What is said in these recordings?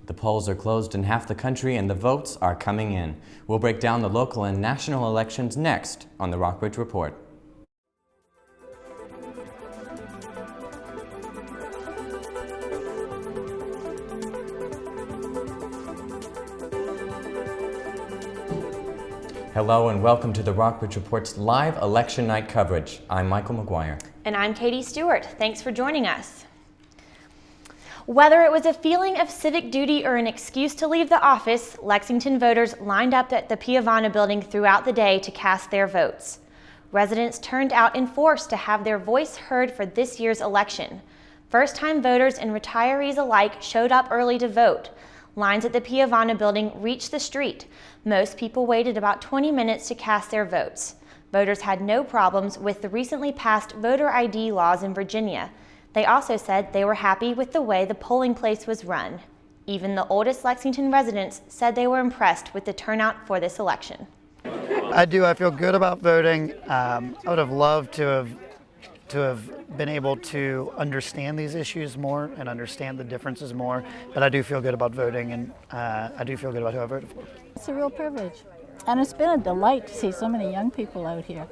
The polls are closed in half the country and the votes are coming in. We'll break down the local and national elections next on the Rockbridge Report. Hello and welcome to the Rockbridge Report's live election night coverage. I'm Michael McGuire. And I'm Katie Stewart. Thanks for joining us. Whether it was a feeling of civic duty or an excuse to leave the office, Lexington voters lined up at the Buena building throughout the day to cast their votes. Residents turned out in force to have their voice heard for this year's election. First-time voters and retirees alike showed up early to vote. Lines at the Buena building reached the street. Most people waited about 20 minutes to cast their votes. Voters had no problems with the recently passed voter ID laws in Virginia. They also said they were happy with the way the polling place was run. Even the oldest Lexington residents said they were impressed with the turnout for this election. I do. I feel good about voting. I would have loved to have been able to understand these issues more and understand the differences more, but I do feel good about voting, and I do feel good about who I voted for. It's a real privilege, and it's been a delight to see so many young people out here,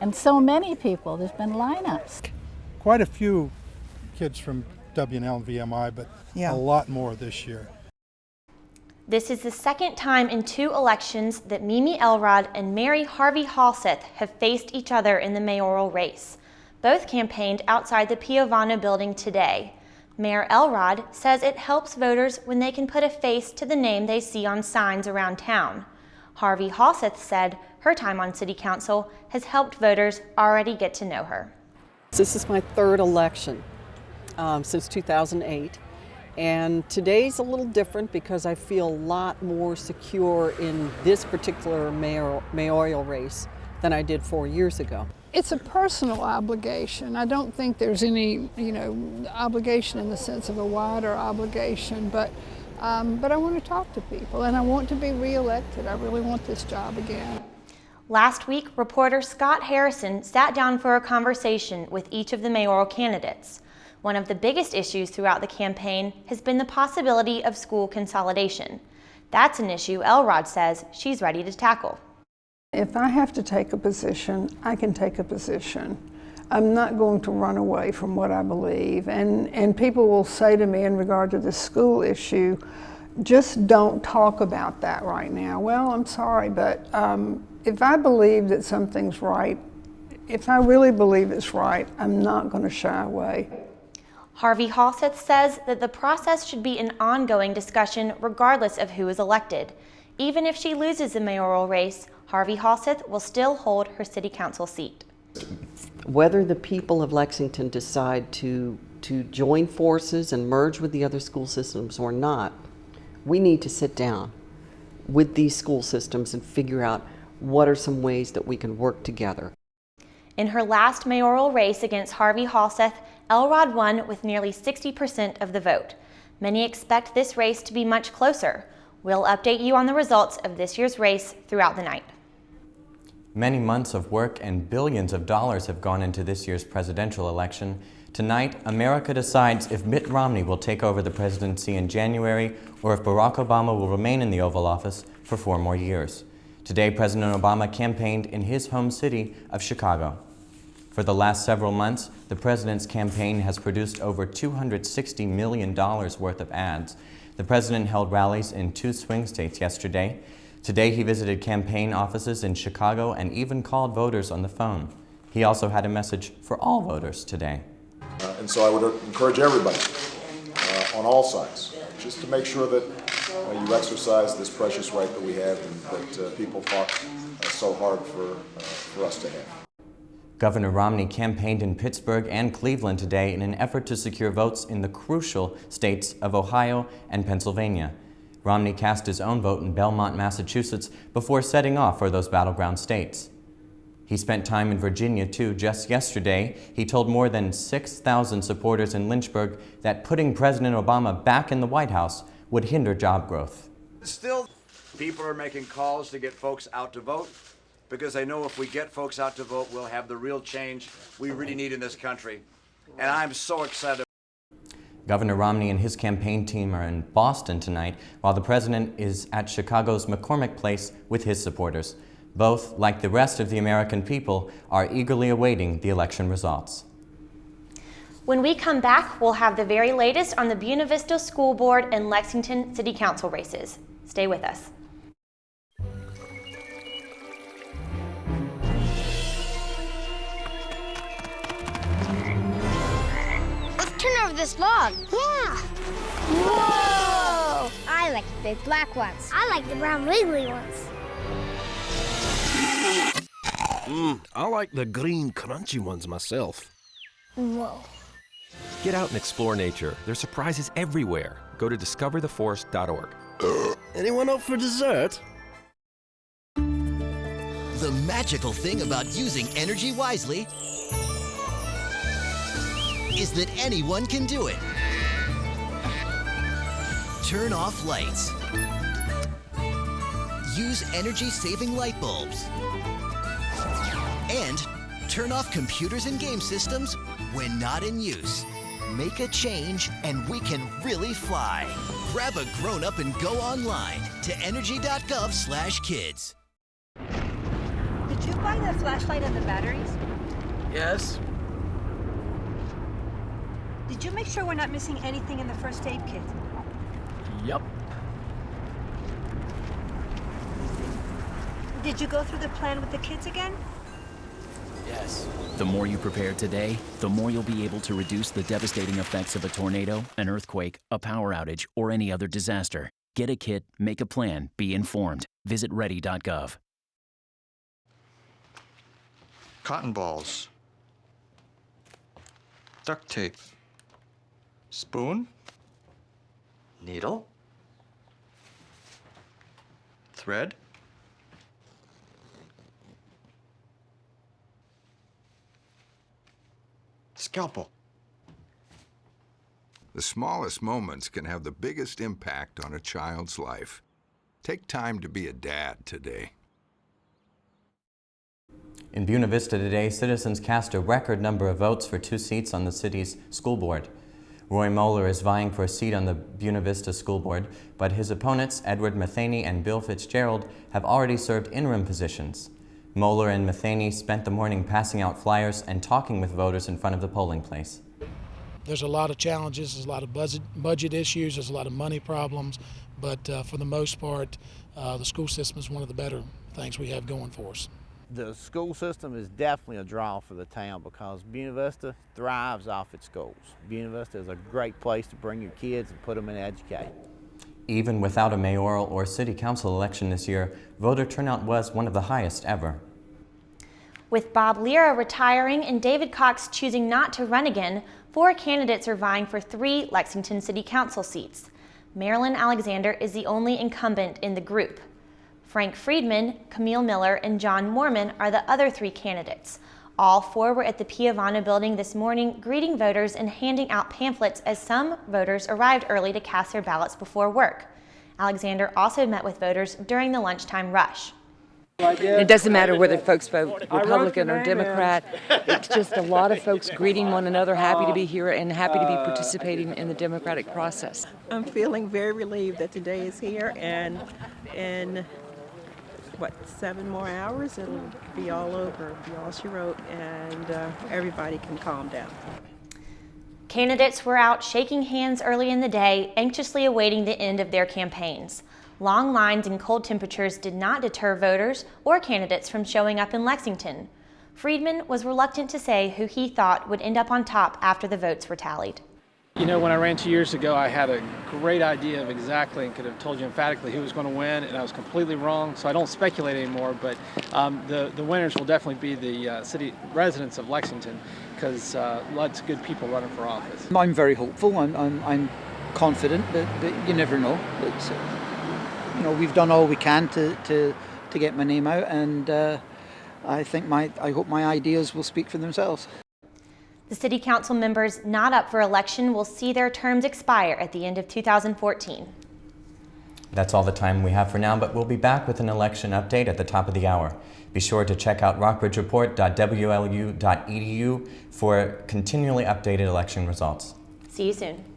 and so many people. There's been lineups. Quite a few kids from W&L and VMI, but a lot more this year. This is the second time in 2 elections that Mimi Elrod and Mary Harvey Halseth have faced each other in the mayoral race. Both campaigned outside the Buena building today. Mayor Elrod says it helps voters when they can put a face to the name they see on signs around town. Harvey Halseth said her time on city council has helped voters already get to know her. This is my 3rd election since 2008, and today's a little different because I feel a lot more secure in this particular mayoral race than I did 4 years ago. It's a personal obligation. I don't think there's any, obligation in the sense of a wider obligation, but I want to talk to people, and I want to be reelected. I really want this job again. Last week, reporter Scott Harrison sat down for a conversation with each of the mayoral candidates. One of the biggest issues throughout the campaign has been the possibility of school consolidation. That's an issue Elrod says she's ready to tackle. If I have to take a position, I can take a position. I'm not going to run away from what I believe. And people will say to me in regard to the school issue, just don't talk about that right now. Well, I'm sorry, but if I believe that something's right, if I really believe it's right, I'm not going to shy away. Harvey Halseth says that the process should be an ongoing discussion regardless of who is elected. Even if she loses the mayoral race, Harvey Halseth will still hold her city council seat. Whether the people of Lexington decide to join forces and merge with the other school systems or not, we need to sit down with these school systems and figure out what are some ways that we can work together. In her last mayoral race against Harvey Halseth, Elrod won with nearly 60% of the vote. Many expect this race to be much closer. We'll update you on the results of this year's race throughout the night. Many months of work and billions of dollars have gone into this year's presidential election. Tonight, America decides if Mitt Romney will take over the presidency in January or if Barack Obama will remain in the Oval Office for 4 more years. Today, President Obama campaigned in his home city of Chicago. For the last several months, the president's campaign has produced over $260 million worth of ads. The president held rallies in 2 swing states yesterday. Today, he visited campaign offices in Chicago and even called voters on the phone. He also had a message for all voters today. And so I would encourage everybody on all sides just to make sure that you exercise this precious right that we have and that people fought so hard for us to have. Governor Romney campaigned in Pittsburgh and Cleveland today in an effort to secure votes in the crucial states of Ohio and Pennsylvania. Romney cast his own vote in Belmont, Massachusetts, before setting off for those battleground states. He spent time in Virginia, too. Just yesterday, he told more than 6,000 supporters in Lynchburg that putting President Obama back in the White House would hinder job growth. Still, people are making calls to get folks out to vote because they know if we get folks out to vote, we'll have the real change we really need in this country. And I'm so excited. Governor Romney and his campaign team are in Boston tonight, while the president is at Chicago's McCormick Place with his supporters. Both, like the rest of the American people, are eagerly awaiting the election results. When we come back, we'll have the very latest on the Buena Vista School Board and Lexington City Council races. Stay with us. Let's turn over this log. Yeah. Whoa! I like the big black ones. I like the brown wiggly ones. I like the green crunchy ones myself. Whoa. Get out and explore nature. There's surprises everywhere. Go to discovertheforest.org. Anyone up for dessert? The magical thing about using energy wisely is that anyone can do it. Turn off lights. Use energy-saving light bulbs. And turn off computers and game systems when not in use. Make a change and we can really fly. Grab a grown-up and go online to energy.gov/kids. Did you buy the flashlight and the batteries? Yes. Did you make sure we're not missing anything in the first aid kit? Yup. Did you go through the plan with the kids again? Yes. The more you prepare today, the more you'll be able to reduce the devastating effects of a tornado, an earthquake, a power outage, or any other disaster. Get a kit, make a plan, be informed. Visit ready.gov. Cotton balls. Duct tape. Spoon. Needle. Thread. Scalpel. The smallest moments can have the biggest impact on a child's life. Take time to be a dad today. In Buena Vista today, citizens cast a record number of votes for 2 seats on the city's school board. Roy Mohler is vying for a seat on the Buena Vista School Board, but his opponents, Edward Matheny and Bill Fitzgerald, have already served interim positions. Mohler and Matheny spent the morning passing out flyers and talking with voters in front of the polling place. There's a lot of challenges, there's a lot of budget issues, there's a lot of money problems, but for the most part, the school system is one of the better things we have going for us. The school system is definitely a draw for the town because Buena Vista thrives off its schools. Buena Vista is a great place to bring your kids and put them in education. Even without a mayoral or city council election this year, voter turnout was one of the highest ever. With Bob Lira retiring and David Cox choosing not to run again, 4 candidates are vying for 3 Lexington City Council seats. Marilyn Alexander is the only incumbent in the group. Frank Friedman, Camille Miller, and John Mormon are the other 3 candidates. All 4 were at the Buena building this morning greeting voters and handing out pamphlets as some voters arrived early to cast their ballots before work. Alexander also met with voters during the lunchtime rush. It doesn't matter whether folks vote Republican or Democrat. It's just a lot of folks greeting one another, happy to be here and happy to be participating in the democratic process. I'm feeling very relieved that today is here, and in 7 more hours it'll be all over, be all she wrote, and everybody can calm down. Candidates were out shaking hands early in the day, anxiously awaiting the end of their campaigns. Long lines and cold temperatures did not deter voters or candidates from showing up in Lexington. Friedman was reluctant to say who he thought would end up on top after the votes were tallied. You know, when I ran 2 years ago, I had a great idea of exactly and could have told you emphatically who was going to win, and I was completely wrong, so I don't speculate anymore, but the winners will definitely be the city residents of Lexington, because lots of good people running for office. I'm very hopeful. I'm confident, but you never know. It's, you know, we've done all we can to get my name out, and I hope my ideas will speak for themselves. The city council members not up for election will see their terms expire at the end of 2014. That's all the time we have for now, but we'll be back with an election update at the top of the hour. Be sure to check out rockbridgereport.wlu.edu for continually updated election results. See you soon.